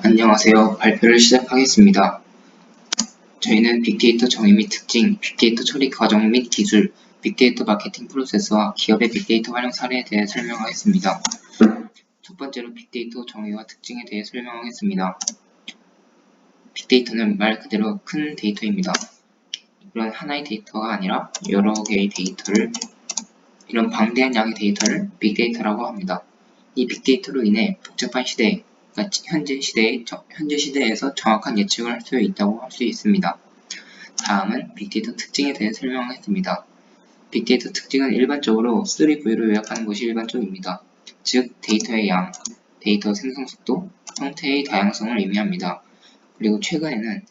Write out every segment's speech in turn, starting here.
안녕하세요. 발표를 시작하겠습니다. 저희는 빅데이터 정의 및 특징, 빅데이터 처리 과정 및 기술, 빅데이터 마케팅 프로세스와 기업의 빅데이터 활용 사례에 대해 설명하겠습니다. 첫 번째로 빅데이터 정의와 특징에 대해 설명하겠습니다. 빅데이터는 말 그대로 큰 데이터입니다. 이런 하나의 데이터가 아니라 여러 개의 데이터를, 이런 방대한 양의 데이터를 빅데이터라고 합니다. 이 빅데이터로 인해 복잡한 시대, 현재 시대에서 정확한 예측을 할 수 있다고 할 수 있습니다. 다음은 빅데이터 특징에 대해 설명하겠습니다. 빅데이터 특징은 일반적으로 3V로 요약하는 것이 일반적입니다. 즉, 데이터의 양, 데이터 생성 속도, 형태의 다양성을 의미합니다. 그리고 최근에는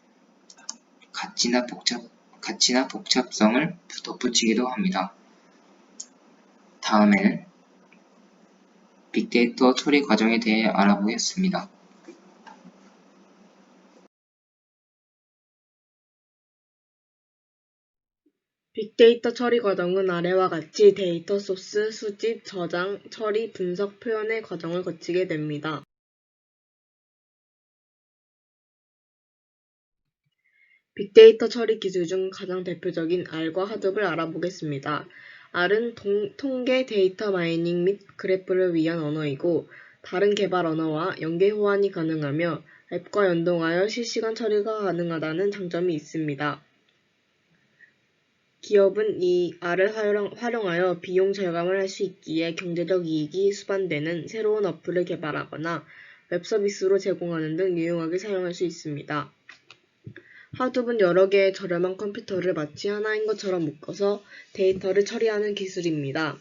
가치나 복잡성을 덧붙이기도 합니다. 다음에는 빅데이터 처리 과정에 대해 알아보겠습니다. 빅데이터 처리 과정은 아래와 같이 데이터 소스, 수집, 저장, 처리, 분석, 표현의 과정을 거치게 됩니다. 빅데이터 처리 기술 중 가장 대표적인 R과 하둡을 알아보겠습니다. R은 통계 데이터 마이닝 및 그래프를 위한 언어이고 다른 개발 언어와 연계 호환이 가능하며 앱과 연동하여 실시간 처리가 가능하다는 장점이 있습니다. 기업은 이 R을 활용하여 비용 절감을 할 수 있기에 경제적 이익이 수반되는 새로운 어플을 개발하거나 웹 서비스로 제공하는 등 유용하게 사용할 수 있습니다. 하둡은 여러 개의 저렴한 컴퓨터를 마치 하나인 것처럼 묶어서 데이터를 처리하는 기술입니다.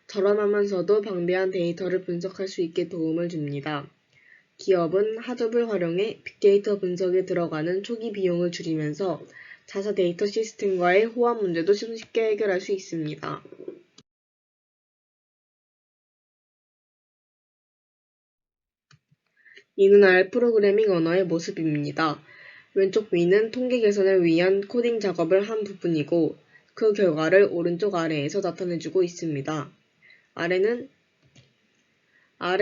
저렴하면서도 방대한 데이터를 분석할 수 있게 도움을 줍니다. 기업은 하둡을 활용해 빅데이터 분석에 들어가는 초기 비용을 줄이면서 자사 데이터 시스템과의 호환 문제도 쉽게 해결할 수 있습니다. 이는 R 프로그래밍 언어의 모습입니다. 왼쪽 위는 통계 개선을 위한 코딩 작업을 한 부분이고 그 결과를 오른쪽 아래에서 나타내주고 있습니다. R의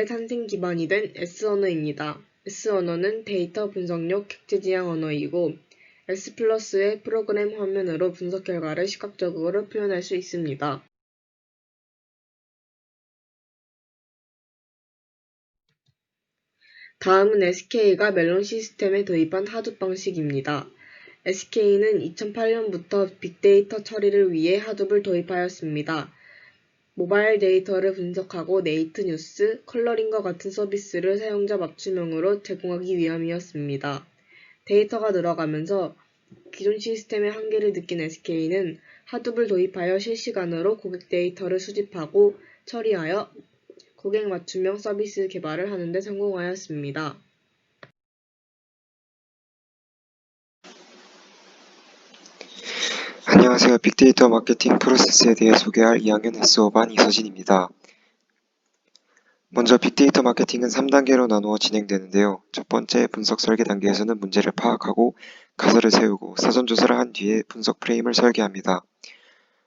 탄생 기반이 된 S 언어입니다. S 언어는 데이터 분석용 객체 지향 언어이고 S+의 프로그램 화면으로 분석 결과를 시각적으로 표현할 수 있습니다. 다음은 SK가 멜론 시스템에 도입한 하둡 방식입니다. SK는 2008년부터 빅데이터 처리를 위해 하둡을 도입하였습니다. 모바일 데이터를 분석하고 네이트 뉴스, 컬러링과 같은 서비스를 사용자 맞춤형으로 제공하기 위함이었습니다. 데이터가 늘어가면서 기존 시스템의 한계를 느낀 SK는 하둡을 도입하여 실시간으로 고객 데이터를 수집하고 처리하여 고객 맞춤형 서비스 개발을 하는 데 성공하였습니다. 안녕하세요. 빅데이터 마케팅 프로세스에 대해 소개할 2학년 S5반 이서진입니다. 먼저 빅데이터 마케팅은 3단계로 나누어 진행되는데요. 첫 번째 분석 설계 단계에서는 문제를 파악하고 가설을 세우고 사전 조사를 한 뒤에 분석 프레임을 설계합니다.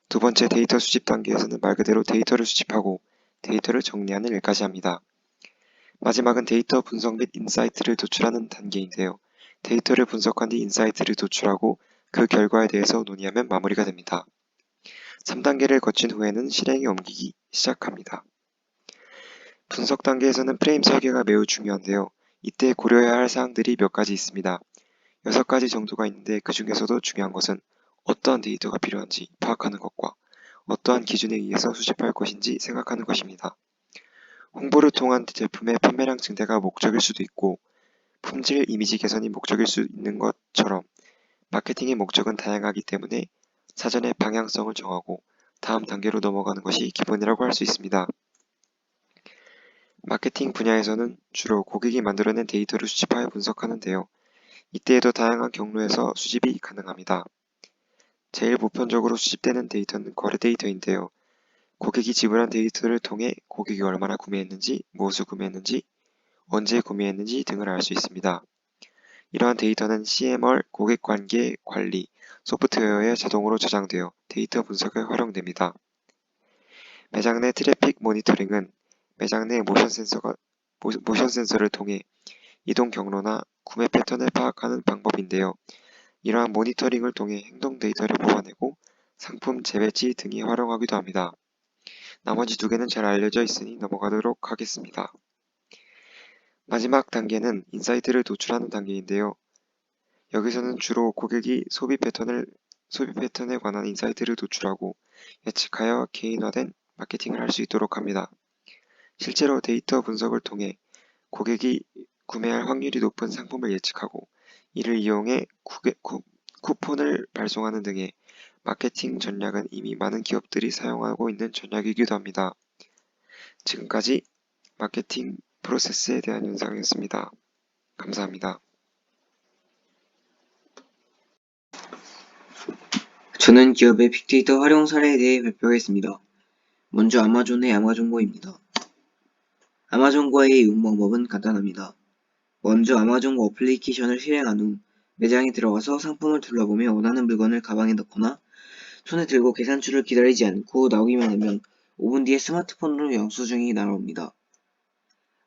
두 번째 데이터 수집 단계에서는 말 그대로 데이터를 수집하고 데이터를 정리하는 일까지 합니다. 마지막은 데이터 분석 및 인사이트를 도출하는 단계인데요. 데이터를 분석한 뒤 인사이트를 도출하고 그 결과에 대해서 논의하면 마무리가 됩니다. 3단계를 거친 후에는 실행에 옮기기 시작합니다. 분석 단계에서는 프레임 설계가 매우 중요한데요. 이때 고려해야 할 사항들이 몇 가지 있습니다. 6가지 정도가 있는데 그 중에서도 중요한 것은 어떠한 데이터가 필요한지 파악하는 것과 어떠한 기준에 의해서 수집할 것인지 생각하는 것입니다. 홍보를 통한 제품의 판매량 증대가 목적일 수도 있고 품질 이미지 개선이 목적일 수 있는 것처럼 마케팅의 목적은 다양하기 때문에 사전에 방향성을 정하고 다음 단계로 넘어가는 것이 기본이라고 할 수 있습니다. 마케팅 분야에서는 주로 고객이 만들어낸 데이터를 수집하여 분석하는데요. 이때에도 다양한 경로에서 수집이 가능합니다. 제일 보편적으로 수집되는 데이터는 거래 데이터인데요. 고객이 지불한 데이터를 통해 고객이 얼마나 구매했는지, 무엇을 구매했는지, 언제 구매했는지 등을 알 수 있습니다. 이러한 데이터는 CMR, 고객관계 관리, 소프트웨어에 자동으로 저장되어 데이터 분석에 활용됩니다. 매장 내 트래픽 모니터링은 매장 내 모션 센서를 통해 이동 경로나 구매 패턴을 파악하는 방법인데요. 이러한 모니터링을 통해 행동 데이터를 뽑아내고 상품 재배치 등에 활용하기도 합니다. 나머지 두 개는 잘 알려져 있으니 넘어가도록 하겠습니다. 마지막 단계는 인사이트를 도출하는 단계인데요. 여기서는 주로 고객이 소비 패턴에 관한 인사이트를 도출하고 예측하여 개인화된 마케팅을 할 수 있도록 합니다. 실제로 데이터 분석을 통해 고객이 구매할 확률이 높은 상품을 예측하고 이를 이용해 쿠폰을 발송하는 등의 마케팅 전략은 이미 많은 기업들이 사용하고 있는 전략이기도 합니다. 지금까지 마케팅 프로세스에 대한 영상이었습니다. 감사합니다. 저는 기업의 빅데이터 활용 사례에 대해 발표하겠습니다. 먼저 아마존의 아마존고입니다. 아마존고의 이용 방법은 간단합니다. 먼저 아마존고 어플리케이션을 실행한 후 매장에 들어가서 상품을 둘러보며 원하는 물건을 가방에 넣거나 손에 들고 계산줄을 기다리지 않고 나오기만 하면 5분 뒤에 스마트폰으로 영수증이 날아옵니다.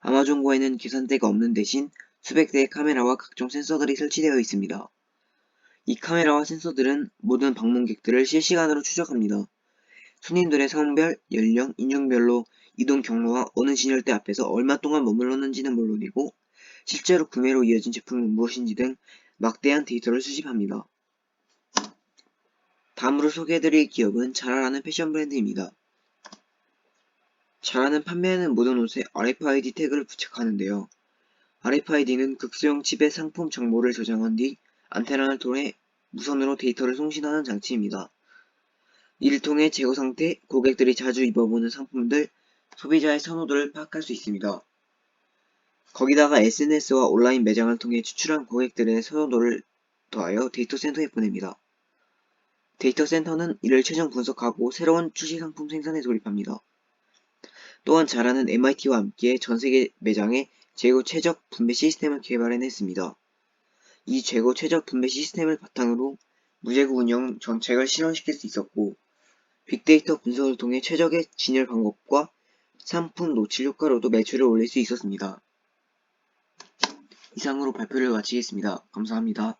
아마존고에는 계산대가 없는 대신 수백 대의 카메라와 각종 센서들이 설치되어 있습니다. 이 카메라와 센서들은 모든 방문객들을 실시간으로 추적합니다. 손님들의 성별, 연령, 인종별로 이동 경로와 어느 진열대 앞에서 얼마 동안 머물렀는지는 물론이고 실제로 구매로 이어진 제품은 무엇인지 등 막대한 데이터를 수집합니다. 다음으로 소개해드릴 기업은 자라라는 패션 브랜드입니다. 자라는 판매하는 모든 옷에 RFID 태그를 부착하는데요. RFID는 극소형 칩에 상품 정보를 저장한 뒤 안테나를 통해 무선으로 데이터를送신하는 장치입니다. 이를 통해 재고 상태, 고객들이 자주 입어보는 상품들, 소비자의 선호도를 파악할 수 있습니다. 거기다가 SNS와 온라인 매장을 통해 추출한 고객들의 선호도를 더하여 데이터 센터에 보냅니다. 데이터 센터는 이를 최종 분석하고 새로운 출시 상품 생산에 돌입합니다. 또한 자라는 MIT와 함께 전세계 매장에 재고 최적 분배 시스템을 개발해냈습니다. 이 재고 최적 분배 시스템을 바탕으로 무재고 운영 정책을 실현시킬 수 있었고 빅데이터 분석을 통해 최적의 진열 방법과 상품 노출 효과로도 매출을 올릴 수 있었습니다. 이상으로 발표를 마치겠습니다. 감사합니다.